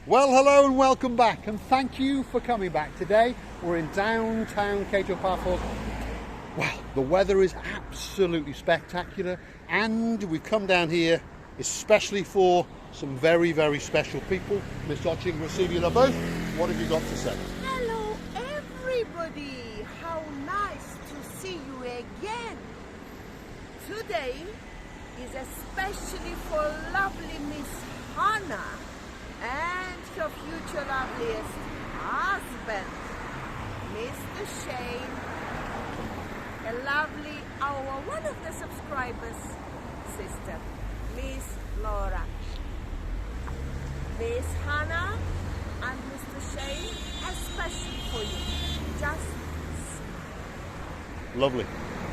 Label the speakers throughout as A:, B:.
A: Well, hello and welcome back, and thank you for coming back. Today we're in downtown Paphos. Well, the weather is absolutely spectacular, and we've come down here especially for some very, very special people. Miss Shain, receive you both. What have you got to say?
B: Hello everybody, how nice to see you again. Today is especially for lovely Miss Hannah and her future loveliest husband, Mr Shain, one of the subscribers' sister, Miss Laura. Miss Hannah and Mr Shain, especially for you. Just smile.
A: Lovely.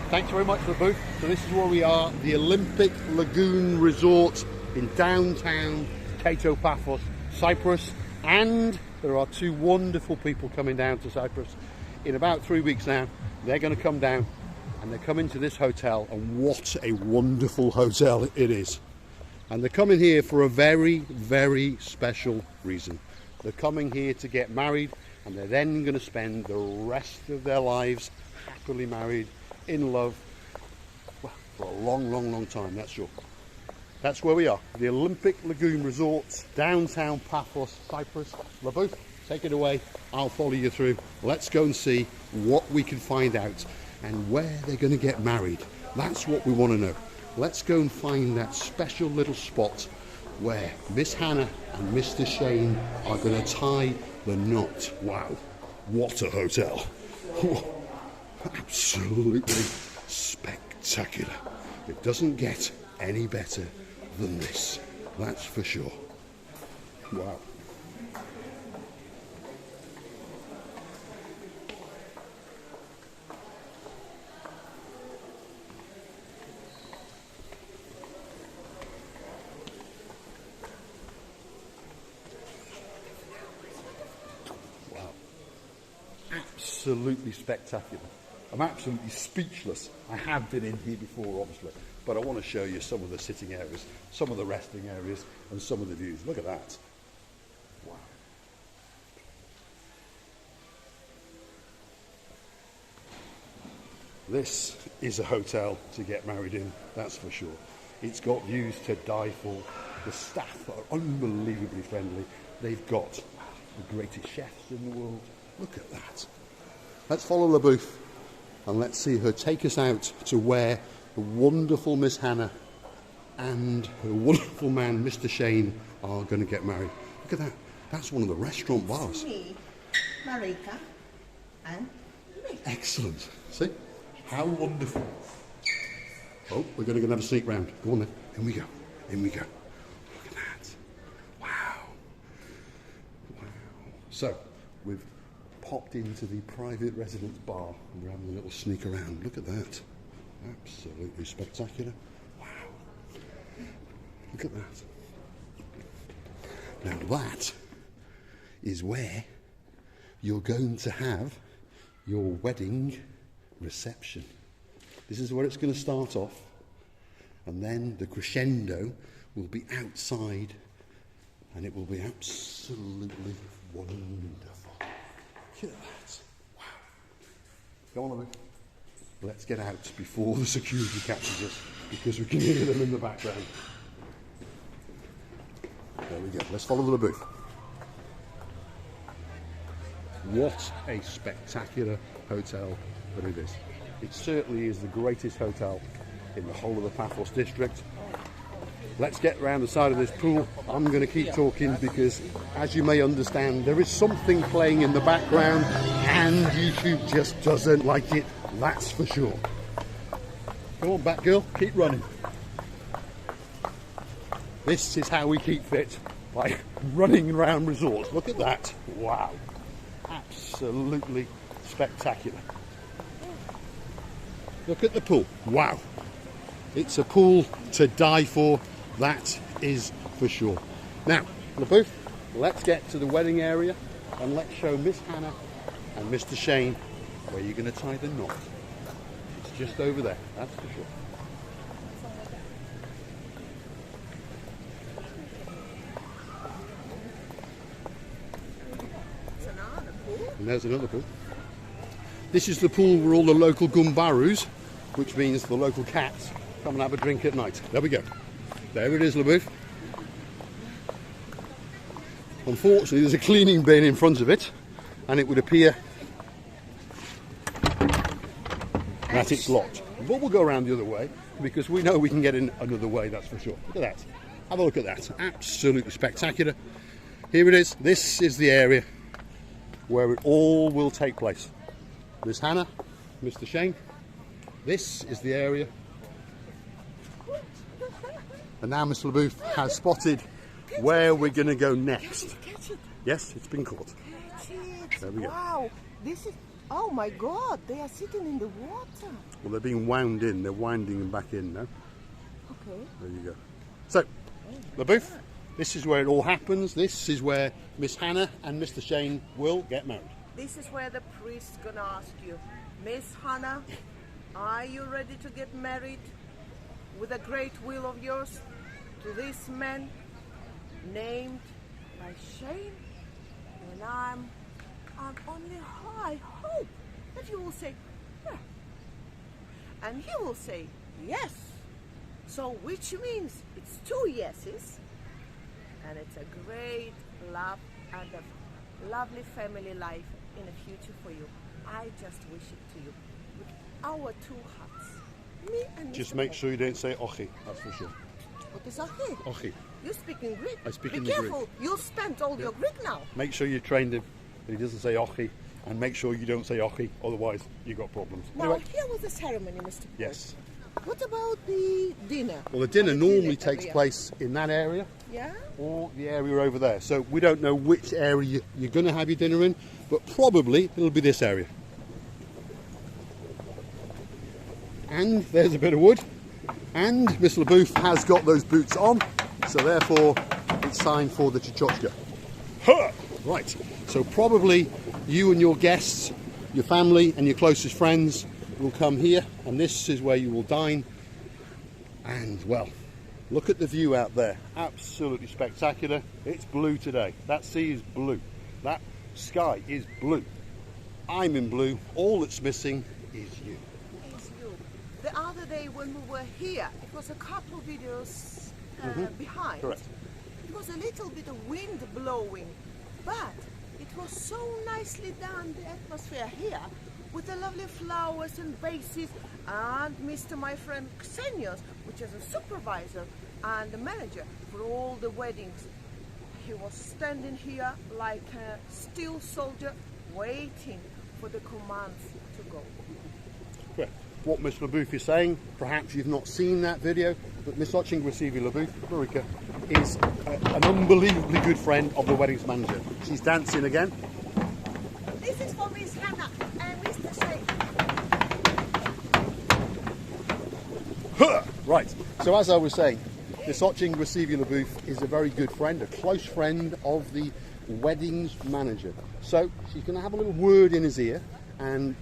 A: Thanks very much for the booth. So this is where we are, the Olympic Lagoon Resort in downtown Paphos, Cyprus, and there are two wonderful people coming down to Cyprus in about 3 weeks now. They're going to come down and they're coming to this hotel, and what a wonderful hotel it is. And they're coming here for a very, very special reason. They're coming here to get married, and they're then going to spend the rest of their lives happily married, in love, well, for a long, long, long time, that's sure. That's where we are, the Olympic Lagoon Resort, downtown Paphos, Cyprus. Labouf, take it away. I'll follow you through. Let's go and see what we can find out and where they're going to get married. That's what we want to know. Let's go and find that special little spot where Miss Hannah and Mr Shain are going to tie the knot. Wow, what a hotel. Absolutely spectacular. It doesn't get any better than this, that's for sure. Wow. Wow. Absolutely spectacular. I'm absolutely speechless. I have been in here before, obviously, but I want to show you some of the sitting areas, some of the resting areas, and some of the views. Look at that. Wow. This is a hotel to get married in, that's for sure. It's got views to die for. The staff are unbelievably friendly. They've got the greatest chefs in the world. Look at that. Let's follow the booth. And let's see her take us out to where the wonderful Miss Hannah and her wonderful man, Mr Shain, are going to get married. Look at that. That's one of the restaurant bars.
B: Me, Marika, and me.
A: Excellent. See? How wonderful. Oh, we're going to go and have a sneak round. Go on then. In we go. In we go. Look at that. Wow. Wow. So, we've popped into the private residence bar and we're having a little sneak around. Look at that. Absolutely spectacular. Wow. Look at that. Now that is where you're going to have your wedding reception. This is where it's going to start off, and then the crescendo will be outside, and it will be absolutely wonderful. Look at that. Wow. Go on, Louis. Let's get out before the security catches us, because we can hear them in the background. There we go. Let's follow the booth. What a spectacular hotel that it is. It certainly is the greatest hotel in the whole of the Paphos district. Let's get round the side of this pool. I'm going to keep talking because, as you may understand, there is something playing in the background and YouTube just doesn't like it, that's for sure. Come on, Batgirl, keep running. This is how we keep fit, by running around resorts. Look at that. Wow. Absolutely spectacular. Look at the pool. Wow. It's a pool to die for. That is for sure. Now, Labouf, let's get to the wedding area and let's show Miss Hannah and Mr Shain where you're going to tie the knot. It's just over there, that's for sure. And there's another pool. This is the pool where all the local gumbarus, which means the local cats, come and have a drink at night. There we go. There it is, LaBouffe. Unfortunately, there's a cleaning bin in front of it, and it would appear that it's locked. But we'll go around the other way, because we know we can get in another way, that's for sure. Look at that. Have a look at that. Absolutely spectacular. Here it is. This is the area where it all will take place. Miss Hannah, Mr Shain, this is the area. And now Mr LaBouffe has spotted where we're going to go next.
B: Catch it.
A: Yes, it's been caught.
B: Catch it.
A: There we go.
B: Wow, this is, oh my God, they are sitting in the water.
A: Well, they're being wound in. They're winding them back in now.
B: Okay.
A: There you go. So, LaBouffe, this is where it all happens. This is where Miss Hannah and Mr Shain will get married.
B: This is where the priest's gonna ask you, Miss Hannah, are you ready to get married with a great will of yours to this man named by Shain? And I'm only, I hope that you will say, yeah. And he will say, yes. So which means it's 2 yeses, and it's a great love and a lovely family life in the future for you. I just wish it to you with our 2 hearts. Me and
A: Just
B: Mr.
A: make
B: Paul.
A: sure you don't say ochi, that's for sure.
B: What is okay?
A: Ochi.
B: You speak in Greek.
A: I speak
B: Be
A: in the
B: careful.
A: Greek.
B: You'll spend all your Greek now.
A: Make sure you trained him that he doesn't say ochi, and make sure you don't say ochi, otherwise you got problems.
B: Now,
A: Anyway,
B: here was the ceremony, Mr. Paul.
A: yes.
B: What about the dinner?
A: Well, the dinner
B: Or
A: normally takes
B: area?
A: place in that area
B: Yeah?
A: or the area over there. So we don't know which area you're going to have your dinner in, but probably it'll be this area. And there's a bit of wood. And Mr LaBouffe has got those boots on, so therefore it's time for the chichochka. Huh! Right, so probably you and your guests, your family and your closest friends will come here, and this is where you will dine. And well, look at the view out there, absolutely spectacular. It's blue today, that sea is blue, that sky is blue, I'm in blue, all that's missing is you.
B: Is you. The other day when we were here, it was a couple videos behind.
A: Correct.
B: It was a little bit of wind blowing, but it was so nicely done, the atmosphere here, with the lovely flowers and vases, and my friend Xenios, which is a supervisor and the manager for all the weddings. He was standing here like a steel soldier, waiting for the commands to go.
A: Correct. What Miss LaBouffe is saying, perhaps you've not seen that video, but Miss Oching-Receivy LaBouffe, Marika, is an unbelievably good friend of the weddings manager. She's dancing again.
B: This is for Miss Hannah and Mr. Shain.
A: Huh! Right, so as I was saying, Miss Oching-Receivy LaBouffe is a very good friend, a close friend of the weddings manager. So she's going to have a little word in his ear, and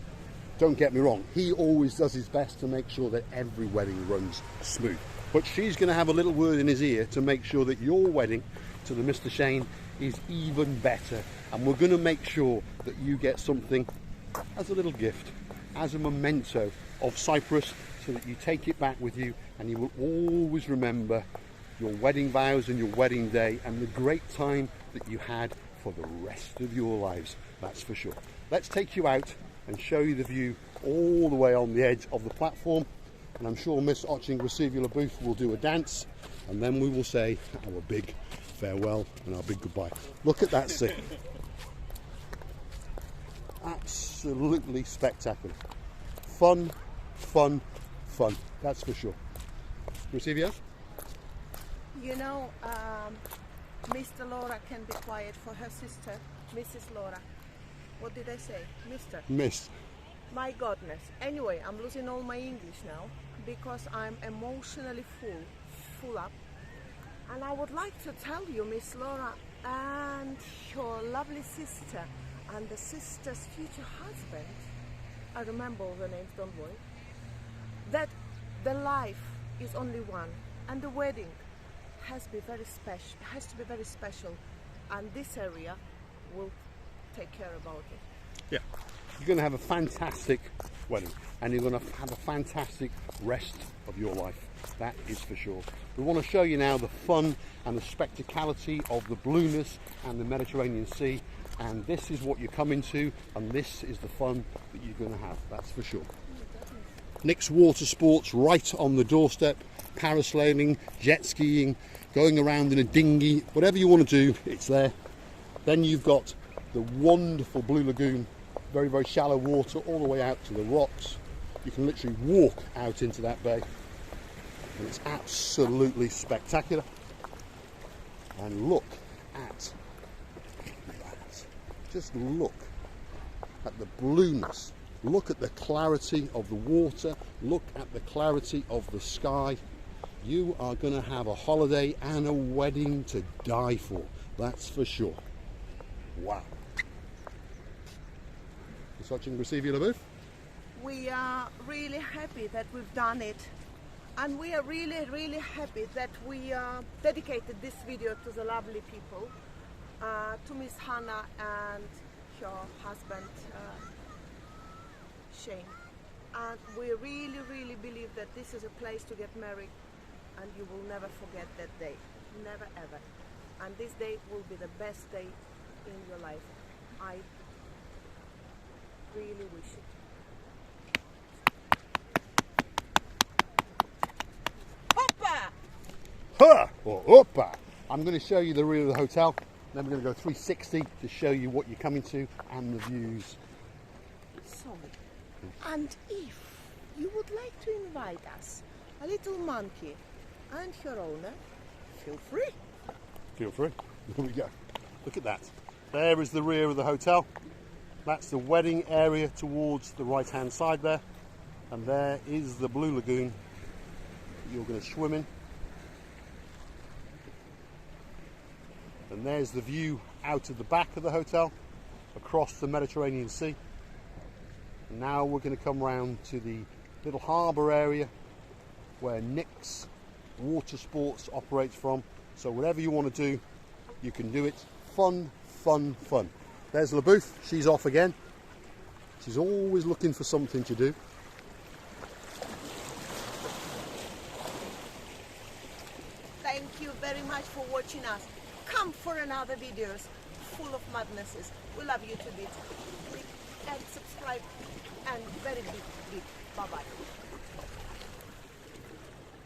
A: don't get me wrong, he always does his best to make sure that every wedding runs smooth. But she's going to have a little word in his ear to make sure that your wedding to the Mr. Shain is even better. And we're going to make sure that you get something as a little gift, as a memento of Cyprus, so that you take it back with you and you will always remember your wedding vows and your wedding day and the great time that you had for the rest of your lives, that's for sure. Let's take you out and show you the view all the way on the edge of the platform, and I'm sure Miss Oching-Receivy LaBouffe will do a dance, and then we will say our big farewell and our big goodbye. Look at that scene. Absolutely spectacular. Fun, fun, fun, that's for sure. Receivia?
B: You know, Mr. Laura can be quiet for her sister, Mrs. Laura. What did I say? Mr.
A: Miss.
B: My goodness. Anyway, I'm losing all my English now because I'm emotionally full up. And I would like to tell you, Miss Laura, and your lovely sister, and the sister's future husband, I remember all the names, don't worry, that the life is only one, and the wedding has to be very special, and this area will take care about it.
A: Yeah, you're going to have a fantastic wedding, and you're going to have a fantastic rest of your life. That is for sure. We want to show you now the fun and the spectacality of the blueness and the Mediterranean Sea, and this is what you're coming to, and this is the fun that you're going to have. That's for sure. Nick's Water Sports right on the doorstep. Parasailing, jet skiing, going around in a dinghy, whatever you want to do, it's there. Then you've got the wonderful Blue Lagoon, very, very shallow water all the way out to the rocks. You can literally walk out into that bay, and it's absolutely spectacular. And look at that. Just look at the blueness. Look at the clarity of the water. Look at the clarity of the sky. You are going to have a holiday and a wedding to die for. That's for sure. Wow. Such receive you, LaBeouf?
B: We are really happy that we've done it. And we are really, really happy that we dedicated this video to the lovely people, to Miss Hannah and her husband, Shane. And we really, really believe that this is a place to get married, and you will never forget that day. Never, ever. And this day will be the best day in your life. I really wish it. Hoppa!
A: Huh! Or hoppa! I'm going to show you the rear of the hotel. Then we're going to go 360 to show you what you're coming to and the views.
B: So, and if you would like to invite us, a little monkey and her owner, feel free.
A: Feel free. Here we go. Look at that. There is the rear of the hotel. That's the wedding area towards the right hand side there. And there is the Blue Lagoon that you're going to swim in. And there's the view out of the back of the hotel across the Mediterranean Sea. And now we're going to come round to the little harbour area where Nick's Water Sports operates from. So whatever you want to do, you can do it. Fun, fun, fun. There's LaBeouf. She's off again. She's always looking for something to do.
B: Thank you very much for watching us. Come for another videos full of madnesses. We love you to bits. Click and subscribe, and very big. Bye bye.